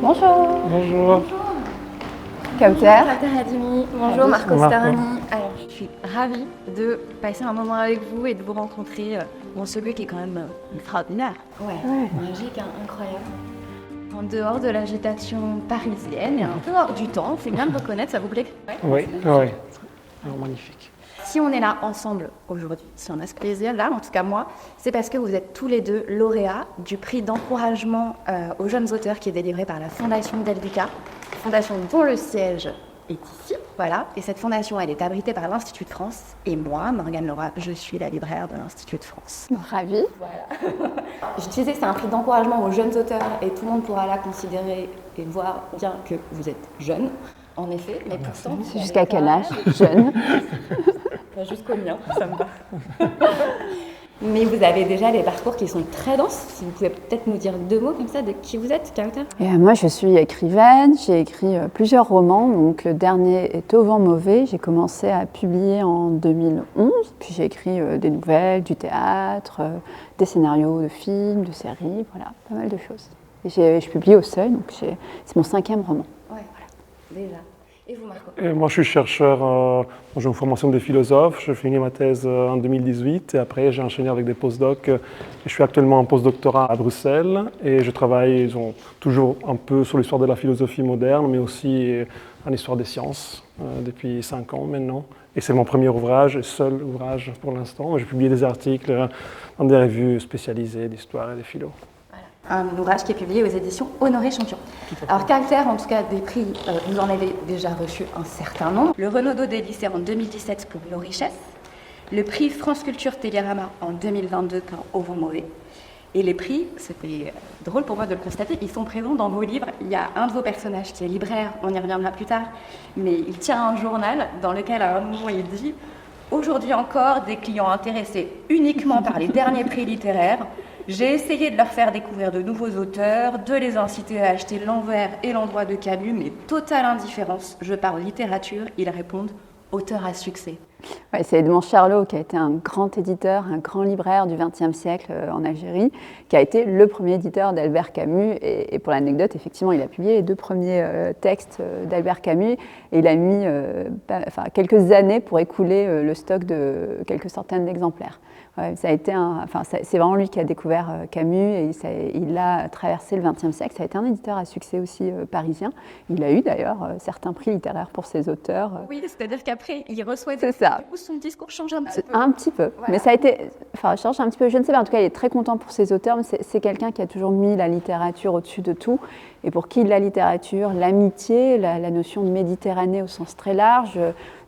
Bonjour. Bonjour. Kauter. Kauter Hadimi. Bonjour Marco Starani. Alors, je suis ravie de passer un moment avec vous et de vous rencontrer dans ce lieu qui est quand même extraordinaire. Ouais. Magique, incroyable. En dehors de l'agitation parisienne et un peu hors du temps, c'est bien de vous connaître, ça vous plaît? Oui. Magnifique. Si on est là ensemble aujourd'hui, si on a ce plaisir-là, en tout cas moi, c'est parce que vous êtes tous les deux lauréats du prix d'encouragement aux jeunes auteurs qui est délivré par la Fondation Delvica, fondation dont le siège est ici. Voilà, et cette fondation, elle est abritée par l'Institut de France. Et moi, Morgane Leroy, je suis la libraire de l'Institut de France. Ravie. Voilà. Je disais, c'est un prix d'encouragement aux jeunes auteurs et tout le monde pourra là considérer et voir bien que vous êtes jeune. En effet, mais pourtant... C'est jusqu'à quel âge? Jeune. Jusqu'au mien, ça me va. Mais vous avez déjà des parcours qui sont très denses. Si vous pouvez peut-être nous dire deux mots comme ça de qui vous êtes, Kauter. Moi, je suis écrivaine. J'ai écrit plusieurs romans. Donc, le dernier est Au vent mauvais. J'ai commencé à publier en 2011. Puis j'ai écrit des nouvelles, du théâtre, des scénarios de films, de séries. Voilà, pas mal de choses. Et je publie au Seuil. Donc, c'est mon 5e roman. Ouais, voilà. Déjà. Et vous, Marco? Moi, je suis chercheur, j'ai une formation de philosophe. Je finis ma thèse en 2018 et après, j'ai enchaîné avec des postdocs. Je suis actuellement en postdoctorat à Bruxelles et je travaille toujours un peu sur l'histoire de la philosophie moderne, mais aussi en histoire des sciences depuis 5 ans maintenant. Et c'est mon premier ouvrage, seul ouvrage pour l'instant. J'ai publié des articles dans des revues spécialisées d'histoire et de philo. Un ouvrage qui est publié aux éditions Honoré Champion. Alors, Kauter, en tout cas, des prix, vous en avez déjà reçu un certain nombre. Le Renaudot des lycées en 2017 pour Nos richesses, le prix France Culture Télérama en 2022 pour Au vent mauvais. Et les prix, c'était drôle pour moi de le constater, ils sont présents dans vos livres. Il y a un de vos personnages qui est libraire, on y reviendra plus tard, mais il tient un journal dans lequel à un moment il dit « Aujourd'hui encore, des clients intéressés uniquement par les derniers prix littéraires. J'ai essayé de leur faire découvrir de nouveaux auteurs, de les inciter à acheter l'envers et l'endroit de Camus, mais totale indifférence. Je parle littérature, ils répondent auteur à succès. » Ouais, c'est Edmond Charlot qui a été un grand éditeur, un grand libraire du XXe siècle en Algérie, qui a été le premier éditeur d'Albert Camus. Et pour l'anecdote, effectivement, il a publié les 2 premiers textes d'Albert Camus et il a mis quelques années pour écouler le stock de quelques centaines d'exemplaires. Ouais, c'est vraiment lui qui a découvert Camus et il a traversé le XXe siècle. Ça a été un éditeur à succès aussi parisien. Il a eu d'ailleurs certains prix littéraires pour ses auteurs. Oui, c'est-à-dire qu'après, il reçoit son discours change un petit peu. Un petit peu, voilà. Mais ça a été, change un petit peu, je ne sais pas, en tout cas il est très content pour ses auteurs, mais c'est quelqu'un qui a toujours mis la littérature au-dessus de tout, et pour qui la littérature, l'amitié, la notion de Méditerranée au sens très large,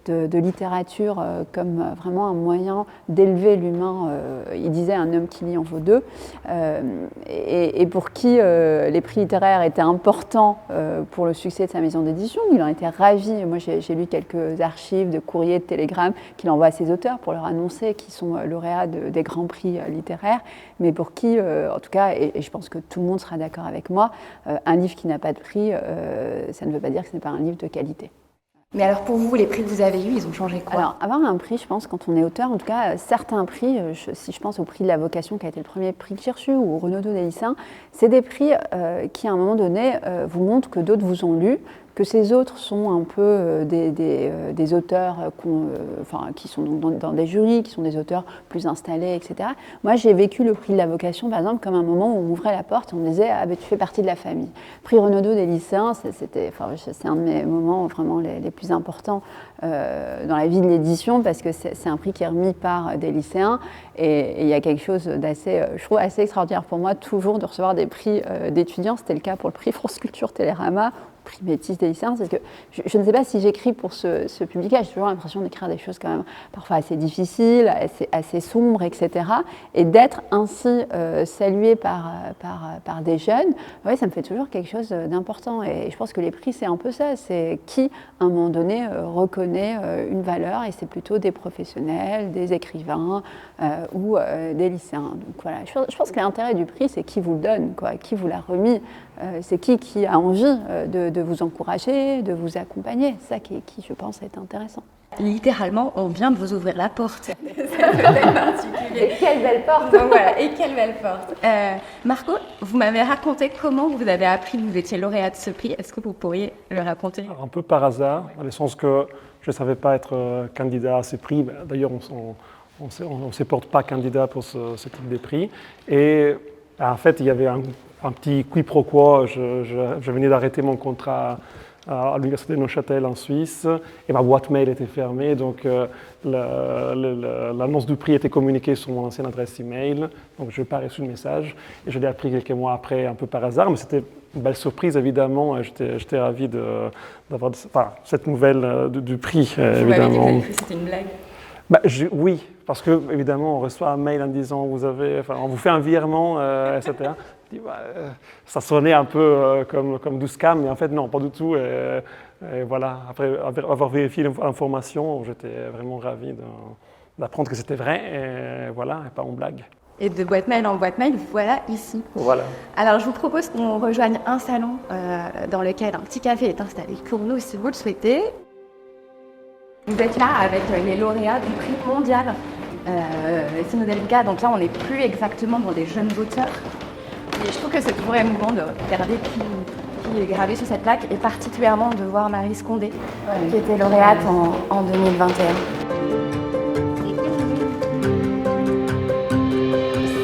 de littérature comme vraiment un moyen d'élever l'humain. Il disait un homme qui lit en vaut 2. Et pour qui les prix littéraires étaient importants pour le succès de sa maison d'édition. Il en était ravi. Moi, j'ai lu quelques archives de courriers, de télégrammes qu'il envoie à ses auteurs pour leur annoncer qu'ils sont lauréats des grands prix littéraires. Mais pour qui, en tout cas, et je pense que tout le monde sera d'accord avec moi, un livre qui n'a pas de prix, ça ne veut pas dire que ce n'est pas un livre de qualité. Mais alors pour vous, les prix que vous avez eus, ils ont changé quoi? Alors avoir un prix, je pense, quand on est auteur, en tout cas certains prix, si je pense au prix de la vocation qui a été le premier prix que j'ai reçu, ou au Renaudot des lycéens, c'est des prix qui à un moment donné vous montrent que d'autres vous ont lu, que ces autres sont un peu des auteurs qui sont dans des jurys, qui sont des auteurs plus installés, etc. Moi, j'ai vécu le prix de la vocation, par exemple, comme un moment où on ouvrait la porte et on me disait « Ah ben tu fais partie de la famille ». Prix Renaudot des lycéens, c'est un de mes moments vraiment les plus importants dans la vie de l'édition, parce que c'est un prix qui est remis par des lycéens et il y a quelque chose d'assez, je trouve, assez extraordinaire pour moi, toujours de recevoir des prix d'étudiants. C'était le cas pour le prix France Culture Télérama, prix Métis des lycéens, parce que je ne sais pas si j'écris pour ce public-là, j'ai toujours l'impression d'écrire des choses quand même parfois assez difficiles, assez sombres, etc. Et d'être ainsi salué par des jeunes, ouais, ça me fait toujours quelque chose d'important. Et je pense que les prix, c'est un peu ça, c'est qui, à un moment donné, reconnaît une valeur, et c'est plutôt des professionnels, des écrivains ou des lycéens. Donc voilà, je pense que l'intérêt du prix, c'est qui vous le donne, quoi, qui vous l'a remis. C'est qui a envie de vous encourager, de vous accompagner. C'est ça qui, je pense, est intéressant. Littéralement, on vient de vous ouvrir la porte. peut-être particulier. Et quelle belle porte. Donc voilà, et quelle belle porte. Marco, vous m'avez raconté comment vous avez appris que vous étiez lauréat de ce prix. Est-ce que vous pourriez le raconter? Un peu par hasard, dans le sens que je ne savais pas être candidat à ces prix. D'ailleurs, on ne se porte pas candidat pour ce type de prix. Et en fait, il y avait un petit quiproquo. Je venais d'arrêter mon contrat à l'université de Neuchâtel en Suisse et ma boîte mail était fermée. Donc, l'annonce du prix était communiquée sur mon ancienne adresse email. Donc, je n'ai pas reçu le message. Et je l'ai appris quelques mois après, un peu par hasard. Mais c'était une belle surprise, évidemment. J'étais ravi d'avoir cette nouvelle du prix, Vous m'avez dit que évidemment. vous avez cru que c'était une blague. Oui, parce que évidemment, on reçoit un mail en disant on vous fait un virement, etc. Je dis, ça sonnait un peu comme du scam, mais en fait, non, pas du tout. Et voilà, après avoir vérifié l'information, j'étais vraiment ravi d'apprendre que c'était vrai, et voilà, et pas en blague. Et de boîte mail en boîte mail, voilà ici. Voilà. Alors, je vous propose qu'on rejoigne un salon dans lequel un petit café est installé pour nous, si vous le souhaitez. Vous êtes là avec les lauréats du prix mondial Sino del Liga. Donc là, on n'est plus exactement dans des jeunes auteurs. Et je trouve que c'est toujours émouvant de regarder qui est gravé sur cette plaque, et particulièrement de voir Marie Scondé, qui était lauréate en 2021.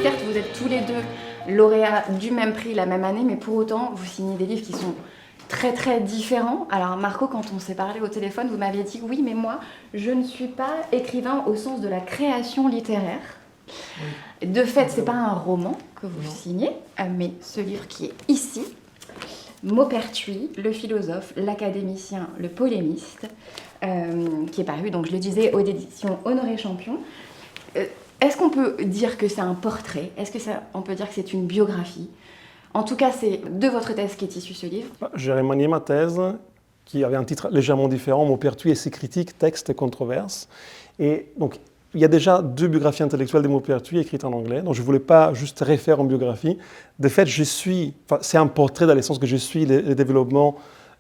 Certes, vous êtes tous les deux lauréats du même prix la même année, mais pour autant, vous signez des livres qui sont très très différents. Alors Marco, quand on s'est parlé au téléphone, vous m'aviez dit oui, mais moi, je ne suis pas écrivain au sens de la création littéraire. Oui. De fait, c'est pas un roman que vous signez, mais ce livre qui est ici, Maupertuis, le philosophe, l'académicien, le polémiste, qui est paru, donc je le disais, aux éditions Honoré Champion. Est-ce qu'on peut dire que c'est un portrait? Est-ce qu'on peut dire que c'est une biographie? En tout cas, c'est de votre thèse qu'est issu ce livre. J'ai remanié ma thèse, qui avait un titre légèrement différent, Maupertuis et ses critiques, textes et controverses. Et donc, il y a déjà 2 biographies intellectuelles de Maupertuis écrites en anglais, donc je ne voulais pas juste refaire en biographie. De fait, c'est un portrait dans le sens que je suis le développement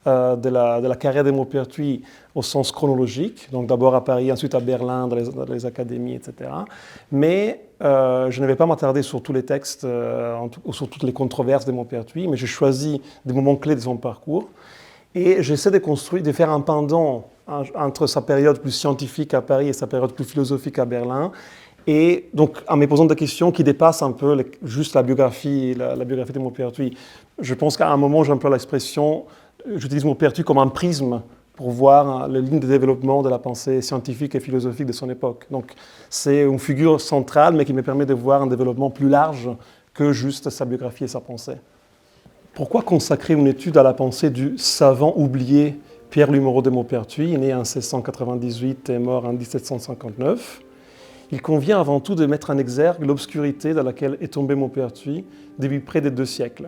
de la carrière de Maupertuis au sens chronologique, donc d'abord à Paris, ensuite à Berlin, dans les académies, etc. Mais je ne vais pas m'attarder sur tous les textes, sur toutes les controverses de Maupertuis, mais j'ai choisi des moments clés de son parcours. Et j'essaie de faire un pendant entre sa période plus scientifique à Paris et sa période plus philosophique à Berlin. Et donc, en me posant des questions qui dépassent un peu juste la biographie de Maupertuis. Je pense qu'à un moment, j'emploie l'expression, j'utilise Maupertuis comme un prisme pour voir les lignes de développement de la pensée scientifique et philosophique de son époque. Donc, c'est une figure centrale, mais qui me permet de voir un développement plus large que juste sa biographie et sa pensée. Pourquoi consacrer une étude à la pensée du savant oublié Pierre-Louis Moreau de Maupertuis, né en 1698 et mort en 1759 ? Il convient avant tout de mettre en exergue l'obscurité dans laquelle est tombé Maupertuis depuis près de 2 siècles.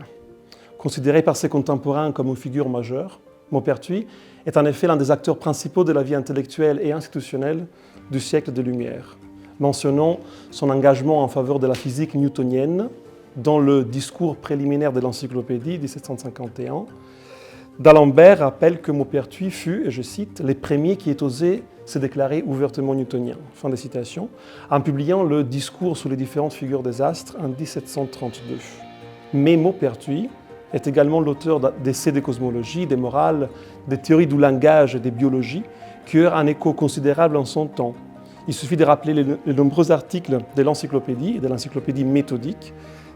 Considéré par ses contemporains comme une figure majeure, Maupertuis est en effet l'un des acteurs principaux de la vie intellectuelle et institutionnelle du siècle des Lumières. Mentionnons son engagement en faveur de la physique newtonienne dans le discours préliminaire de l'Encyclopédie 1751. D'Alembert rappelle que Maupertuis fut, et je cite, « les premiers qui aient osé se déclarer ouvertement newtonien », fin de citation, en publiant le discours sur les différentes figures des astres en 1732. Mais Maupertuis est également l'auteur d'essais de cosmologie, des morales, des théories du langage et des biologies qui eurent un écho considérable en son temps. Il suffit de rappeler les nombreux articles de l'Encyclopédie et de l'Encyclopédie méthodique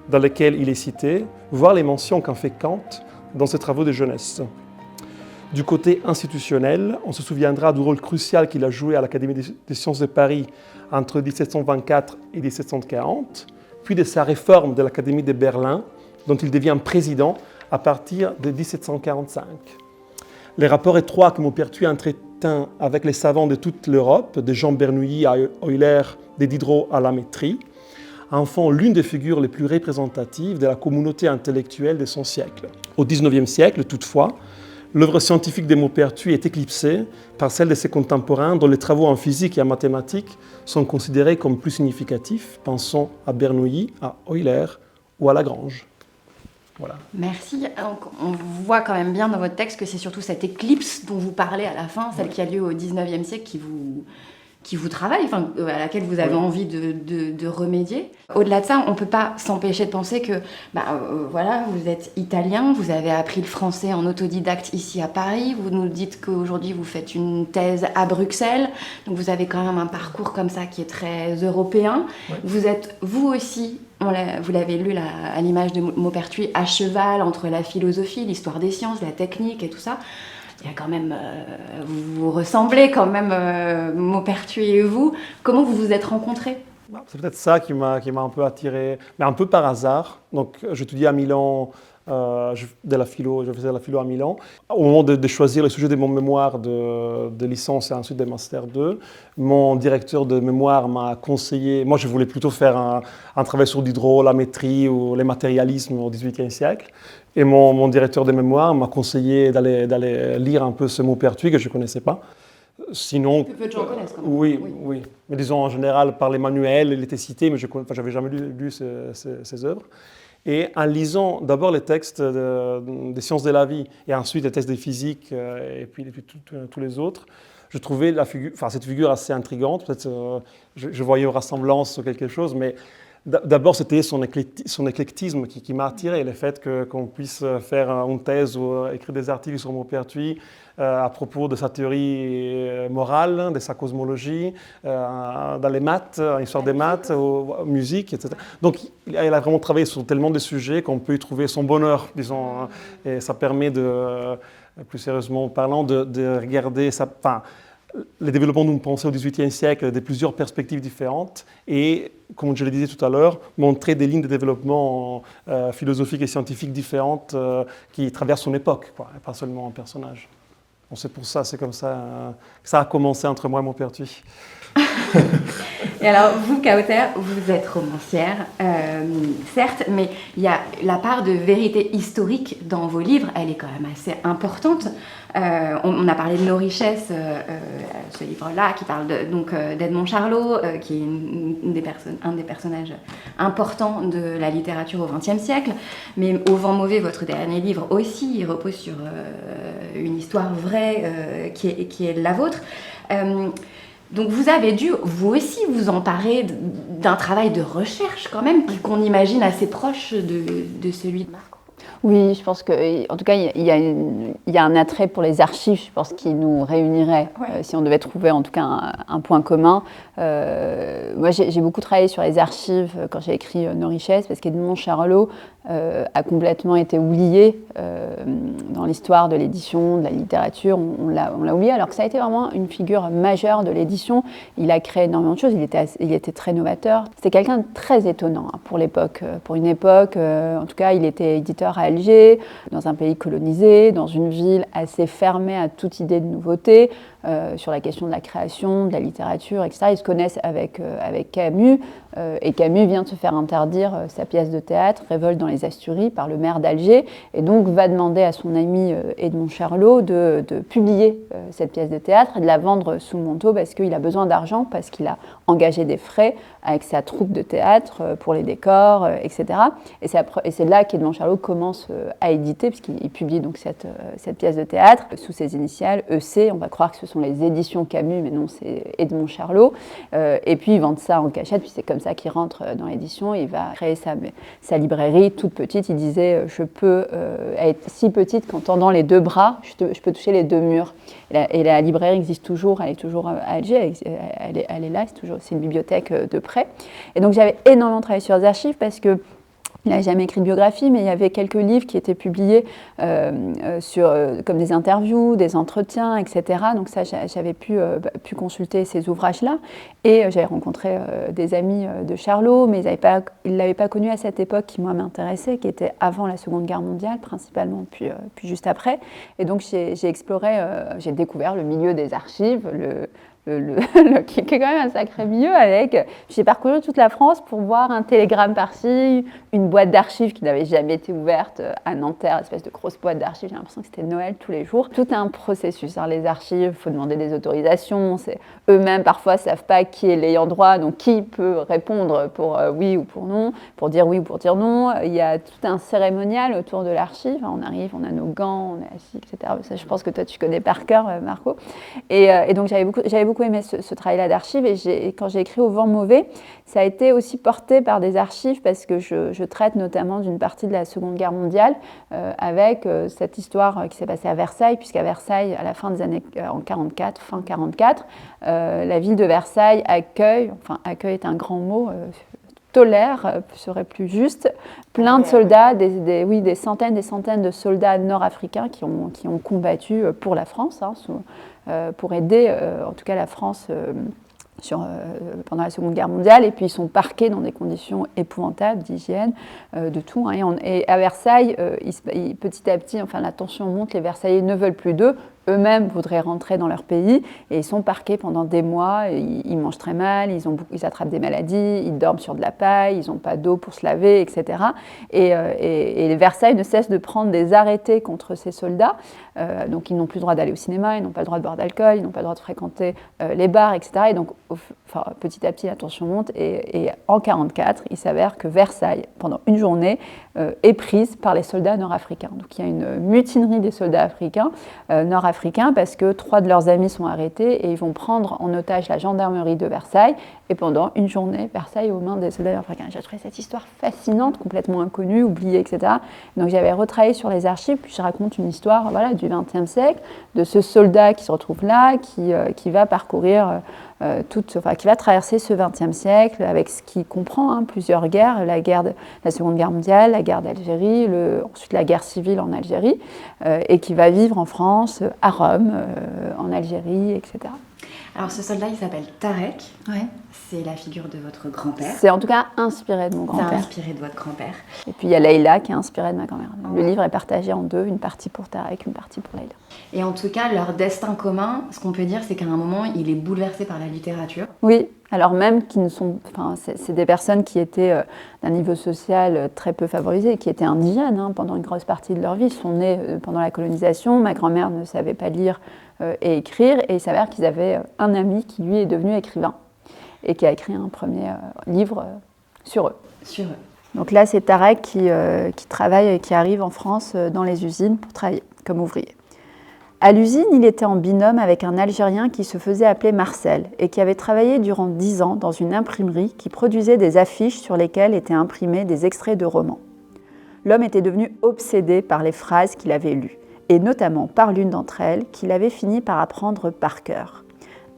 dans lesquels il est cité, voire les mentions qu'en fait Kant dans ses travaux de jeunesse. Du côté institutionnel, on se souviendra du rôle crucial qu'il a joué à l'Académie des sciences de Paris entre 1724 et 1740, puis de sa réforme de l'Académie de Berlin, dont il devient président à partir de 1745. Les rapports étroits que Maupertuis entretint avec les savants de toute l'Europe, de Jean Bernoulli à Euler, de Diderot à Lamétrie, en font l'une des figures les plus représentatives de la communauté intellectuelle de son siècle. Au XIXe siècle, toutefois, l'œuvre scientifique de Maupertuis est éclipsée par celle de ses contemporains dont les travaux en physique et en mathématiques sont considérés comme plus significatifs. Pensons à Bernoulli, à Euler ou à Lagrange. Voilà. Merci. Donc, on voit quand même bien dans votre texte que c'est surtout cette éclipse dont vous parlez à la fin, celle qui a lieu au XIXe siècle, qui vous travaille, à laquelle vous avez envie de remédier. Au-delà de ça, on ne peut pas s'empêcher de penser que voilà, vous êtes italien, vous avez appris le français en autodidacte ici à Paris, vous nous dites qu'aujourd'hui vous faites une thèse à Bruxelles, donc vous avez quand même un parcours comme ça qui est très européen. Ouais. Vous êtes, vous aussi, vous l'avez lu à l'image de Maupertuis, à cheval entre la philosophie, l'histoire des sciences, la technique et tout ça. Il y a quand même, vous ressemblez quand même, Maupertuis et vous. Comment vous vous êtes rencontrés ? C'est peut-être ça qui m'a un peu attiré, mais un peu par hasard. Donc, j'étudiais à Milan, je faisais la philo à Milan. Au moment de choisir le sujet de mon mémoire de licence et ensuite de Master 2, mon directeur de mémoire m'a conseillé, moi je voulais plutôt faire un travail sur l'hydrométrie ou les matérialismes au XVIIIe siècle. Et mon directeur de mémoire m'a conseillé d'aller lire un peu ce Maupertuis que je ne connaissais pas. Sinon, peu de gens connaissent quand même. Oui. Mais disons en général par les manuels, il était cité, mais je n'avais jamais lu ses œuvres. Et en lisant d'abord les textes des sciences de la vie et ensuite les textes de physique et puis tous les autres, je trouvais cette figure assez intrigante. Peut-être je voyais une ressemblance ou quelque chose, mais d'abord, c'était son éclectisme qui m'a attiré, le fait qu'on puisse faire une thèse ou écrire des articles sur Maupertuis à propos de sa théorie morale, de sa cosmologie, dans les maths, en histoire des maths, musique, etc. Donc, il a vraiment travaillé sur tellement de sujets qu'on peut y trouver son bonheur, disons, et ça permet plus sérieusement parlant, de regarder le développement d'une pensée au XVIIIe siècle de plusieurs perspectives différentes et, comme je le disais tout à l'heure, montrer des lignes de développement philosophiques et scientifiques différentes qui traversent son époque, et pas seulement un personnage. Bon, c'est pour ça, c'est comme ça que ça a commencé entre moi et Maupertuis. Et alors, vous, Kauter, vous êtes romancière, certes, mais il y a la part de vérité historique dans vos livres, elle est quand même assez importante. On a parlé de Nos richesses, ce livre-là, qui parle d'Edmond Charlot, qui est un des personnages importants de la littérature au XXe siècle. Mais Au vent mauvais, votre dernier livre aussi, il repose sur une histoire vraie qui est la vôtre. Donc vous avez dû, vous aussi, vous emparer d'un travail de recherche quand même, qu'on imagine assez proche de celui de Marco. Oui, je pense qu'en tout cas, il y a un attrait pour les archives, je pense, qui nous réunirait si on devait trouver en tout cas un point commun. Moi, j'ai beaucoup travaillé sur les archives quand j'ai écrit Nos richesses, parce qu'Edmond Charlot a complètement été oublié dans l'histoire de l'édition, de la littérature. On l'a oublié, alors que ça a été vraiment une figure majeure de l'édition. Il a créé énormément de choses, il était très novateur. C'était quelqu'un de très étonnant pour l'époque. Pour une époque, en tout cas, il était éditeur à Alger, dans un pays colonisé, dans une ville assez fermée à toute idée de nouveauté, sur la question de la création, de la littérature, etc. Ils se connaissent avec Camus, et Camus vient de se faire interdire sa pièce de théâtre, Révolte dans les Asturies, par le maire d'Alger, et donc va demander à son ami Edmond Charlot de publier cette pièce de théâtre et de la vendre sous le manteau parce qu'il a besoin d'argent, parce qu'il a engagé des frais avec sa troupe de théâtre pour les décors, etc. Et c'est là qu'Edmond Charlot commence à éditer, puisqu'il publie donc cette pièce de théâtre sous ses initiales, EC. On va croire que ce sont les éditions Camus, mais non, c'est Edmond Charlot. Et puis ils vendent ça en cachette, puis c'est comme ça qu'il rentre dans l'édition. Il va créer sa librairie toute petite. Il disait, je peux être si petite qu'en tendant les deux bras, je peux toucher les deux murs. Et la librairie existe toujours, elle est toujours à Alger, elle est là, c'est une bibliothèque de près. Et donc j'avais énormément travaillé sur les archives parce que il n'avait jamais écrit de biographie, mais il y avait quelques livres qui étaient publiés comme des interviews, des entretiens, etc. Donc ça, j'avais pu consulter ces ouvrages-là. Et j'avais rencontré des amis de Charlot, mais ils ne l'avaient pas connu à cette époque qui, moi, m'intéressait, qui était avant la Seconde Guerre mondiale, principalement, puis juste après. Et donc j'ai exploré, j'ai découvert le milieu des archives, qui est quand même un sacré milieu j'ai parcouru toute la France pour voir un télégramme par-ci, une boîte d'archives qui n'avait jamais été ouverte à Nanterre, une espèce de grosse boîte d'archives, j'ai l'impression que c'était Noël tous les jours. Tout un processus, les archives, il faut demander des autorisations, eux-mêmes parfois ne savent pas qui est l'ayant droit, donc qui peut répondre pour oui ou pour non, pour dire oui ou pour dire non. Il y a tout un cérémonial autour de l'archive, on arrive, on a nos gants, on est assis, etc. Ça, je pense que toi tu connais par cœur, Marco. Et donc j'avais beaucoup beaucoup aimé ce travail-là d'archives et quand j'ai écrit Au vent mauvais, ça a été aussi porté par des archives parce que je traite notamment d'une partie de la Seconde Guerre mondiale avec cette histoire qui s'est passée à Versailles, puisqu'à Versailles, à la fin des années en 44, fin 44, la ville de Versailles accueille est un grand mot, tolère, serait plus juste, plein de soldats, des centaines de soldats nord-africains qui ont combattu pour la France, pour aider en tout cas la France pendant la Seconde Guerre mondiale, et puis ils sont parqués dans des conditions épouvantables d'hygiène, de tout. Et à Versailles, petit à petit, la tension monte, les Versaillais ne veulent plus d'eux, eux-mêmes voudraient rentrer dans leur pays, et ils sont parqués pendant des mois, ils mangent très mal, ils attrapent des maladies, ils dorment sur de la paille, ils n'ont pas d'eau pour se laver, etc. Et les Versailles ne cessent de prendre des arrêtés contre ces soldats, donc ils n'ont plus le droit d'aller au cinéma, ils n'ont pas le droit de boire d'alcool, ils n'ont pas le droit de fréquenter les bars, etc. Et donc petit à petit la tension monte, et en 1944, il s'avère que Versailles, pendant une journée, est prise par les soldats nord-africains. Donc il y a une mutinerie des soldats africains, nord-africains, parce que 3 de leurs amis sont arrêtés et ils vont prendre en otage la gendarmerie de Versailles, et pendant une journée, Versailles est aux mains des soldats nord-africains. J'ai trouvé cette histoire fascinante, complètement inconnue, oubliée, etc. Donc j'avais retravaillé sur les archives, puis je raconte une histoire du XXe siècle, de ce soldat qui se retrouve là, qui va parcourir qui va traverser ce XXe siècle avec ce qu'il comprend, plusieurs guerres, la Seconde Guerre mondiale, la guerre d'Algérie, ensuite la guerre civile en Algérie, et qui va vivre en France, à Rome, en Algérie, etc. Alors ce soldat, il s'appelle Tarek. Ouais. C'est la figure de votre grand-père. C'est en tout cas inspiré de mon grand-père. C'est inspiré de votre grand-père. Et puis il y a Leïla qui est inspirée de ma grand-mère. Le livre est partagé en deux, une partie pour Tarek, une partie pour Leïla. Et en tout cas, leur destin commun, ce qu'on peut dire, c'est qu'à un moment, il est bouleversé par la littérature. Oui, alors même qu'ils ne sont... c'est des personnes qui étaient d'un niveau social très peu favorisé, qui étaient indigènes pendant une grosse partie de leur vie. Ils sont nés pendant la colonisation, ma grand-mère ne savait pas lire et écrire, et il s'avère qu'ils avaient un ami qui, lui, est devenu écrivain, et qui a écrit un premier livre sur eux. Sur eux. Donc là, c'est Tarek qui travaille et qui arrive en France dans les usines pour travailler comme ouvrier. À l'usine, il était en binôme avec un Algérien qui se faisait appeler Marcel et qui avait travaillé durant 10 ans dans une imprimerie qui produisait des affiches sur lesquelles étaient imprimés des extraits de romans. L'homme était devenu obsédé par les phrases qu'il avait lues, et notamment par l'une d'entre elles qu'il avait fini par apprendre par cœur.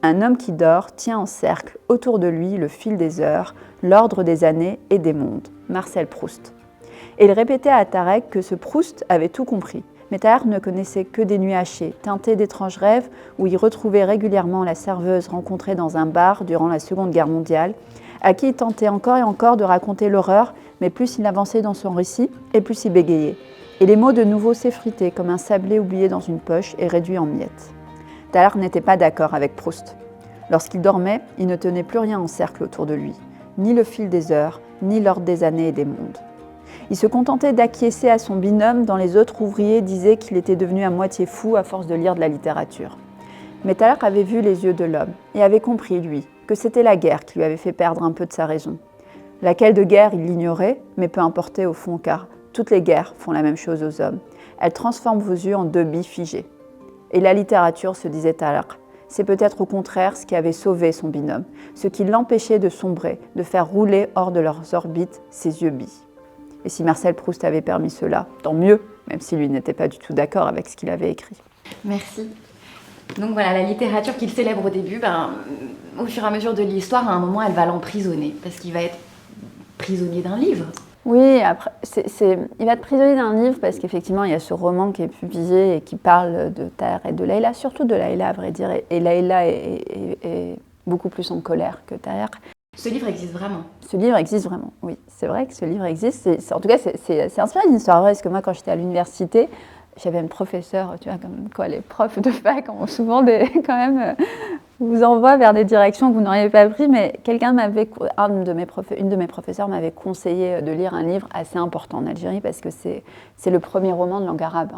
Un homme qui dort tient en cercle autour de lui le fil des heures, l'ordre des années et des mondes. Marcel Proust. Et il répétait à Tarek que ce Proust avait tout compris. Mais Tarek ne connaissait que des nuits hachées, teintées d'étranges rêves, où il retrouvait régulièrement la serveuse rencontrée dans un bar durant la Seconde Guerre mondiale, à qui il tentait encore et encore de raconter l'horreur, mais plus il avançait dans son récit, et plus il bégayait. Et les mots de nouveau s'effritaient comme un sablé oublié dans une poche et réduit en miettes. Tarek n'était pas d'accord avec Proust. Lorsqu'il dormait, il ne tenait plus rien en cercle autour de lui, ni le fil des heures, ni l'ordre des années et des mondes. Il se contentait d'acquiescer à son binôme dont les autres ouvriers disaient qu'il était devenu à moitié fou à force de lire de la littérature. Mais Tarek avait vu les yeux de l'homme et avait compris, lui, que c'était la guerre qui lui avait fait perdre un peu de sa raison. Laquelle de guerre, il l'ignorait, mais peu importait au fond, car toutes les guerres font la même chose aux hommes. Elles transforment vos yeux en 2 billes figées. Et la littérature, se disait Tarek, c'est peut-être au contraire ce qui avait sauvé son binôme, ce qui l'empêchait de sombrer, de faire rouler hors de leurs orbites ses yeux billes. Et si Marcel Proust avait permis cela, tant mieux, même si lui n'était pas du tout d'accord avec ce qu'il avait écrit. Merci. Donc voilà, la littérature qu'il célèbre au début, au fur et à mesure de l'histoire, à un moment, elle va l'emprisonner, parce qu'il va être prisonnier d'un livre. Oui, après, il va être prisonnier d'un livre parce qu'effectivement, il y a ce roman qui est publié et qui parle de Tarek et de Leïla, surtout de Leïla, à vrai dire. Et Leïla est beaucoup plus en colère que Tarek. Ce livre existe vraiment. Ce livre existe vraiment, oui. C'est vrai que ce livre existe. En tout cas, c'est inspiré d'une histoire vraie, parce que moi, quand j'étais à l'université, j'avais une professeure, tu vois, comme quoi les profs de fac ont souvent quand même, vous envoient vers des directions que vous n'auriez pas pris, mais une de mes professeurs m'avait conseillé de lire un livre assez important en Algérie, parce que c'est le premier roman de langue arabe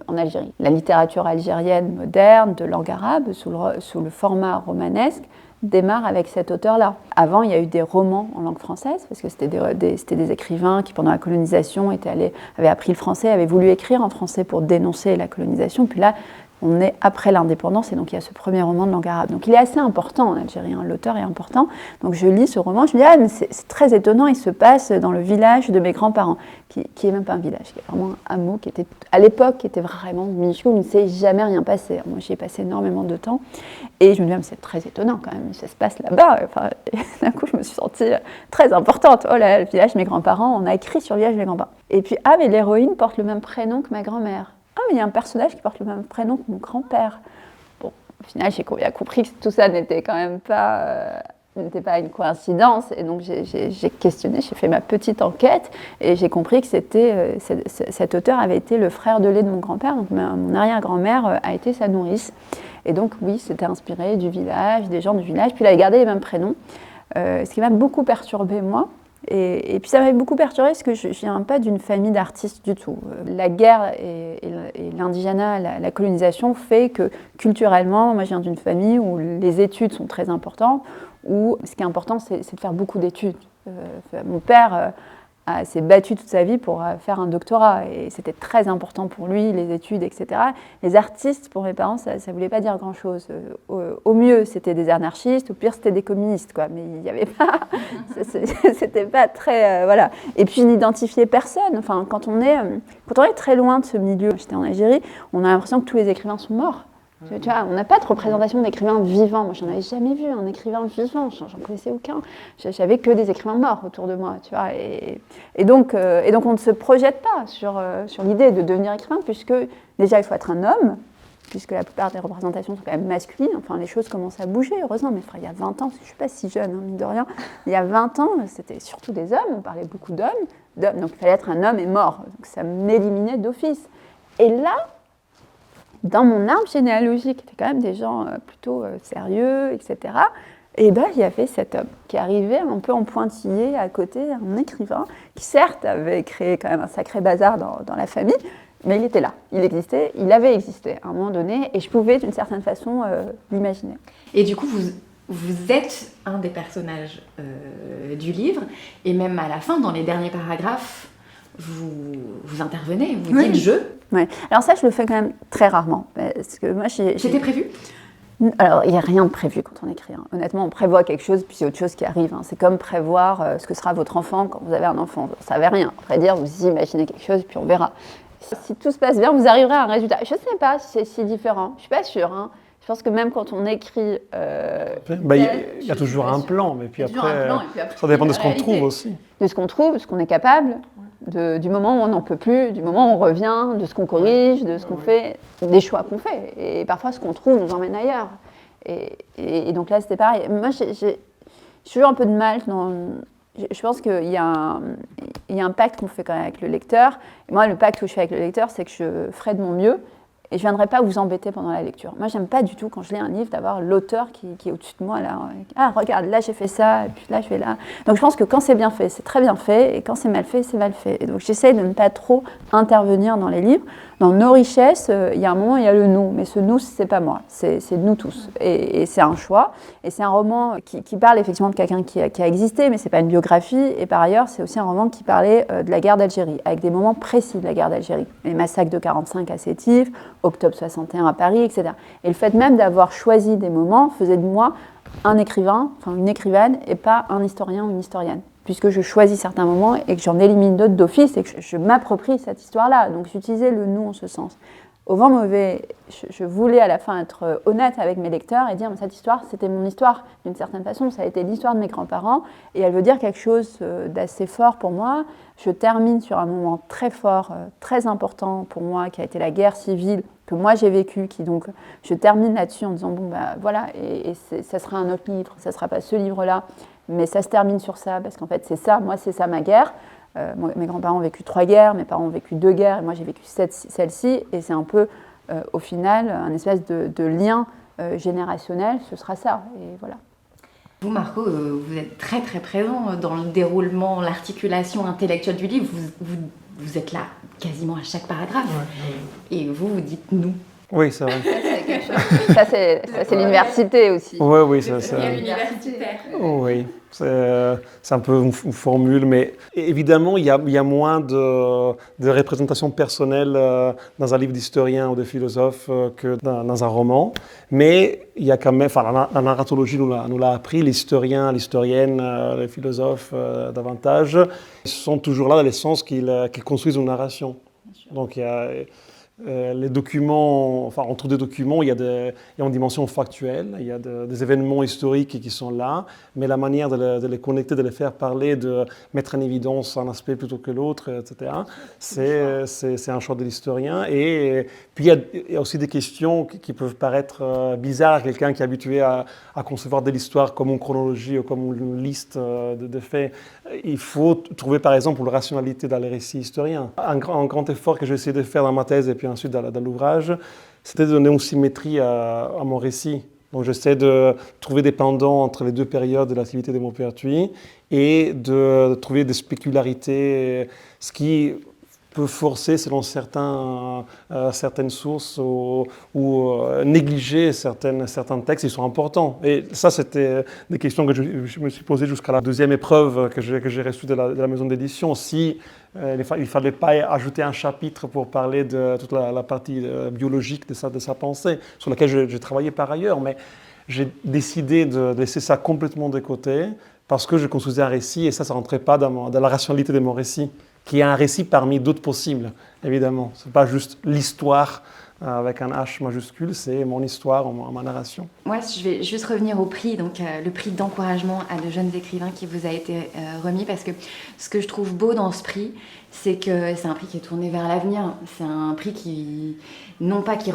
en Algérie. La littérature algérienne moderne de langue arabe, sous le format romanesque, démarre avec cet auteur-là. Avant, il y a eu des romans en langue française, parce que c'était des écrivains qui, pendant la colonisation, avaient appris le français, avaient voulu écrire en français pour dénoncer la colonisation. Puis là, On est après l'indépendance et donc il y a ce premier roman de langue arabe. Donc il est assez important en Algérie, hein, l'auteur est important. Donc je lis ce roman, je me dis ah mais c'est très étonnant, il se passe dans le village de mes grands-parents, qui est même pas un village, qui est vraiment un hameau qui était à l'époque qui était vraiment minuscule, où il ne s'est jamais rien passé. Moi j'y ai passé énormément de temps et je me dis ah, mais c'est très étonnant quand même, ça se passe là-bas. Enfin, d'un coup je me suis sentie très importante. Oh là, le village de mes grands-parents, on a écrit sur le village de mes grands-parents. Et puis ah mais l'héroïne porte le même prénom que ma grand-mère. Ah, mais il y a un personnage qui porte le même prénom que mon grand-père. Bon, au final, j'ai bien compris que tout ça n'était quand même pas, n'était pas une coïncidence. Et donc, j'ai questionné, j'ai fait ma petite enquête et j'ai compris que cet auteur avait été le frère de lait de mon grand-père. Donc, mon arrière-grand-mère a été sa nourrice. Et donc, oui, c'était inspiré du village, des gens du village. Puis, il avait gardé les mêmes prénoms. Ce qui m'a beaucoup perturbée, moi. Et puis ça m'avait beaucoup perturbée parce que je ne viens pas d'une famille d'artistes du tout. La guerre et l'indigénat, la colonisation fait que culturellement, moi je viens d'une famille où les études sont très importantes, où ce qui est important c'est de faire beaucoup d'études. Mon père s'est battu toute sa vie pour faire un doctorat et c'était très important pour lui, les études, etc. Les artistes, pour mes parents, ça ne voulait pas dire grand-chose. Au mieux, c'était des anarchistes, au pire, c'était des communistes, quoi. Mais il n'y avait pas... c'était pas très... voilà. Et puis, je n'identifiais personne. Enfin, quand on est très loin de ce milieu, j'étais en Algérie, on a l'impression que tous les écrivains sont morts. Tu vois, on n'a pas de représentation d'écrivains vivants. Moi, j'en avais jamais vu un écrivain vivant. J'en connaissais aucun. J'avais que des écrivains morts autour de moi. Tu vois, et donc, on ne se projette pas sur l'idée de devenir écrivain, puisque déjà, il faut être un homme, puisque la plupart des représentations sont quand même masculines. Enfin, les choses commencent à bouger, heureusement. Mais il y a 20 ans, je ne suis pas si jeune, hein, mine de rien. Il y a 20 ans, c'était surtout des hommes. On parlait beaucoup d'hommes. Donc, il fallait être un homme et mort. Donc, ça m'éliminait d'office. Et là, dans mon arbre généalogique, il y avait quand même des gens plutôt sérieux, etc. Et bien, il y avait cet homme qui arrivait un peu en pointillé à côté, un écrivain, qui certes avait créé quand même un sacré bazar dans la famille, mais il était là, il existait, il avait existé à un moment donné, et je pouvais d'une certaine façon l'imaginer. Et du coup, vous êtes un des personnages du livre, et même à la fin, dans les derniers paragraphes, vous intervenez, vous dites « je ». Ouais. Alors ça, je le fais quand même très rarement. Parce que moi, C'était prévu ? Alors, il n'y a rien de prévu quand on écrit. Hein. Honnêtement, on prévoit quelque chose, puis c'est autre chose qui arrive. Hein. C'est comme prévoir ce que sera votre enfant quand vous avez un enfant. Vous ne savez rien. À vrai dire, vous imaginez quelque chose, puis on verra. Si tout se passe bien, vous arriverez à un résultat. Je ne sais pas si c'est si différent. Je ne suis pas sûre. Hein. Je pense que même quand on écrit... il y a toujours un plan, mais puis après, ça dépend de ce qu'on trouve aussi. De ce qu'on trouve, de ce qu'on est capable. Du moment où on n'en peut plus, du moment où on revient, de ce qu'on corrige, de ce qu'on fait, des choix qu'on fait. Et parfois, ce qu'on trouve nous emmène ailleurs. Et donc là, c'était pareil. Moi, j'ai toujours un peu de mal. Je pense qu'il y a un pacte qu'on fait quand même avec le lecteur. Et moi, le pacte que je fais avec le lecteur, c'est que je ferai de mon mieux. Et je ne viendrai pas vous embêter pendant la lecture. Moi, j'aime pas du tout, quand je lis un livre, d'avoir l'auteur qui est au-dessus de moi. Là. Ah, regarde, là, j'ai fait ça, et puis là, je vais là. Donc, je pense que quand c'est bien fait, c'est très bien fait, et quand c'est mal fait, c'est mal fait. Et donc, j'essaie de ne pas trop intervenir dans les livres. Dans Nos richesses, il y a un moment, il y a le nous. Mais ce nous, c'est pas moi, c'est nous tous. Et c'est un choix. Et c'est un roman qui parle effectivement de quelqu'un qui a existé, mais c'est pas une biographie. Et par ailleurs, c'est aussi un roman qui parlait de la guerre d'Algérie, avec des moments précis de la guerre d'Algérie. Les massacres de 1945 à Sétif, octobre 61 à Paris, etc. Et le fait même d'avoir choisi des moments faisait de moi un écrivain, enfin une écrivaine, et pas un historien ou une historienne. Puisque je choisis certains moments et que j'en élimine d'autres d'office et que je m'approprie cette histoire-là. Donc j'utilisais le nous en ce sens. Au vent mauvais, je voulais à la fin être honnête avec mes lecteurs et dire cette histoire, c'était mon histoire d'une certaine façon. Ça a été l'histoire de mes grands-parents et elle veut dire quelque chose d'assez fort pour moi. Je termine sur un moment très fort, très important pour moi, qui a été la guerre civile que moi j'ai vécue. Donc je termine là-dessus en disant bon bah voilà, et ça sera un autre livre, ça sera pas ce livre-là. Mais ça se termine sur ça, parce qu'en fait, c'est ça, moi, c'est ça ma guerre. Mes grands-parents ont vécu 3 guerres, mes parents ont vécu 2 guerres, et moi, j'ai vécu celle-ci. Et c'est un peu, au final, un espèce de lien générationnel, ce sera ça. Et voilà. Vous, Marco, vous êtes très, très présent dans le déroulement, l'articulation intellectuelle du livre. Vous êtes là quasiment à chaque paragraphe. Ouais. Et vous dites « nous ». Oui, c'est vrai. C'est quelque Ça, c'est l'université aussi. Oui, ça, universitaire. oui. C'est un peu une formule, mais évidemment, il y a moins de représentation personnelle dans un livre d'historien ou de philosophe que dans un roman. Mais il y a quand même, la narratologie nous l'a appris, l'historien, l'historienne, les philosophes davantage, ils sont toujours là dans le sens qu'ils construisent une narration. Donc il y a les documents, entre deux documents, il y a une dimension factuelle, il y a des événements historiques qui sont là, mais la manière de les connecter, de les faire parler, de mettre en évidence un aspect plutôt que l'autre, etc., c'est un choix de l'historien. Et puis il y a aussi des questions qui peuvent paraître bizarres à quelqu'un qui est habitué à concevoir de l'histoire comme une chronologie ou comme une liste de faits. Il faut trouver, par exemple, la rationalité dans les récits historiens. Un grand effort que j'ai essayé de faire dans ma thèse et puis ensuite dans l'ouvrage, c'était de donner une symétrie à mon récit. Donc j'essaie de trouver des pendants entre les deux périodes de l'activité de Maupertuis et de trouver des spécularités, ce qui peut forcer, selon certaines sources, ou négliger certains textes qui sont importants. Et ça, c'était des questions que je me suis posées jusqu'à la deuxième épreuve que j'ai reçue de la maison d'édition. Si il ne fallait pas ajouter un chapitre pour parler de toute la partie biologique de sa pensée, sur laquelle j'ai travaillé par ailleurs, mais j'ai décidé de laisser ça complètement de côté parce que je construisais un récit et ça ne rentrait pas dans la rationalité de mon récit, qui est un récit parmi d'autres possibles, évidemment. Ce n'est pas juste l'histoire avec un H majuscule, c'est mon histoire, ma narration. Moi, je vais juste revenir au prix, donc le prix d'encouragement à de jeunes écrivains qui vous a été remis, parce que ce que je trouve beau dans ce prix, c'est que c'est un prix qui est tourné vers l'avenir. C'est un prix qui, non pas qui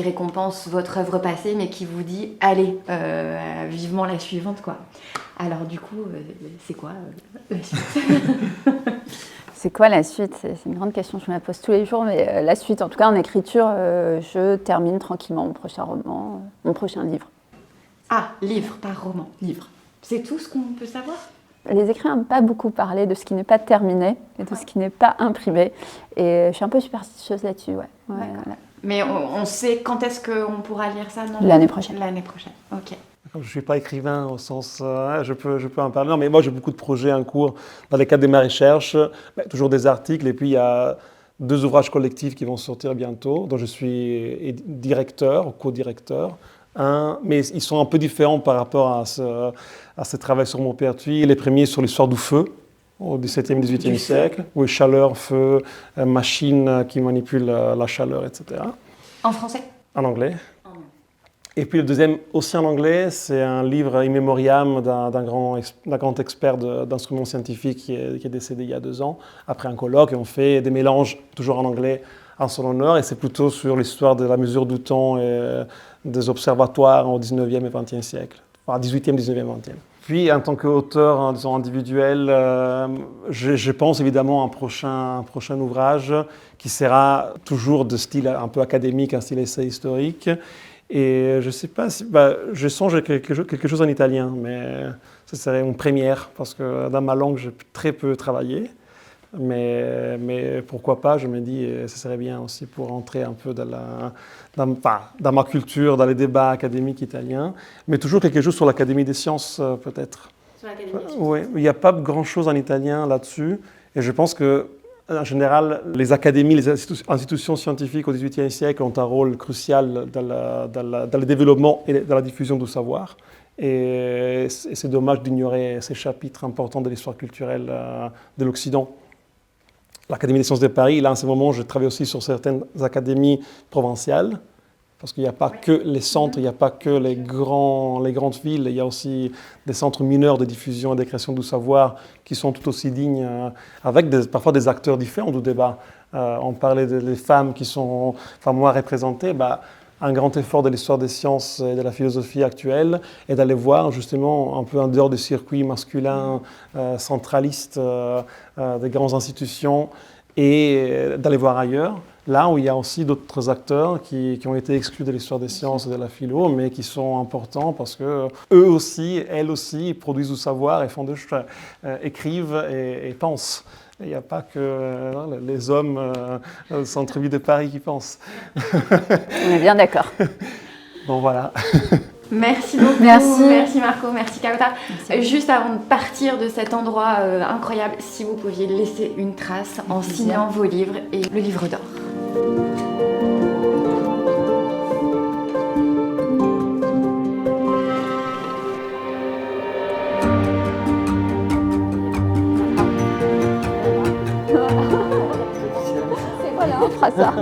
récompense votre œuvre passée, mais qui vous dit, allez, vivement la suivante, quoi. Alors du coup, c'est quoi la suite? C'est quoi la suite? C'est une grande question, je me la pose tous les jours, mais la suite, en tout cas en écriture, je termine tranquillement mon prochain roman, mon prochain livre. Ah, livre, pas roman, livre. C'est tout ce qu'on peut savoir? Les écrivains n'aiment pas beaucoup parler de ce qui n'est pas terminé et de ce qui n'est pas imprimé. Et je suis un peu superstitieuse là-dessus, ouais. Voilà. Mais on sait quand est-ce qu'on pourra lire ça, non? L'année prochaine. L'année prochaine, ok. Comme je ne suis pas écrivain au sens, je peux en parler. Non, mais moi j'ai beaucoup de projets en cours dans le cadre de ma recherche, toujours des articles, et puis il y a 2 ouvrages collectifs qui vont sortir bientôt, dont je suis directeur ou co-directeur. Mais ils sont un peu différents par rapport à ce travail sur Maupertuis. Les premiers sur l'histoire du feu, au XVIIe, XVIIIe siècle, où chaleur, feu, machine qui manipule la chaleur, etc. En français? En anglais. Et puis le deuxième, aussi en anglais, c'est un livre in memoriam d'un grand expert d'instruments scientifiques qui est décédé il y a 2 ans, après un colloque, et on fait des mélanges, toujours en anglais, en son honneur, et c'est plutôt sur l'histoire de la mesure du temps et des observatoires au 19e et 20e siècle, enfin 18e, 19e, 20e. Puis, en tant qu'auteur, disons, individuel, je pense évidemment à un prochain ouvrage qui sera toujours de style un peu académique, un style essai historique. Et je ne sais pas si... je songe quelque chose en italien, mais ce serait une première, parce que dans ma langue, j'ai très peu travaillé. Mais pourquoi pas, je me dis, ce serait bien aussi pour entrer un peu dans ma culture, dans les débats académiques italiens. Mais toujours quelque chose sur l'Académie des sciences, peut-être. Sur l'Académie des sciences. Oui, il n'y a pas grand-chose en italien là-dessus. Et je pense que en général, les académies, les institutions scientifiques au XVIIIe siècle ont un rôle crucial dans le développement et dans la diffusion du savoir. Et c'est dommage d'ignorer ces chapitres importants de l'histoire culturelle de l'Occident. L'Académie des sciences de Paris, là en ce moment, je travaille aussi sur certaines académies provinciales, parce qu'il n'y a pas que les centres, il n'y a pas que les grandes villes, il y a aussi des centres mineurs de diffusion et de création du savoir qui sont tout aussi dignes, avec parfois des acteurs différents du débat. On parlait des femmes qui sont moins représentées. Un grand effort de l'histoire des sciences et de la philosophie actuelle est d'aller voir justement un peu en dehors du circuit masculin centraliste des grandes institutions et d'aller voir ailleurs. Là où il y a aussi d'autres acteurs qui ont été exclus de l'histoire des sciences et de la philo, mais qui sont importants parce que eux aussi, elles aussi, produisent du savoir et écrivent et pensent. Il n'y a pas que les hommes au centre-ville de Paris qui pensent. On est bien d'accord. Bon, voilà. Merci beaucoup. Merci Marco, merci Kauta. Juste avant de partir de cet endroit incroyable, si vous pouviez laisser une trace en signant vos livres et le livre d'or. Voilà, on fera ça.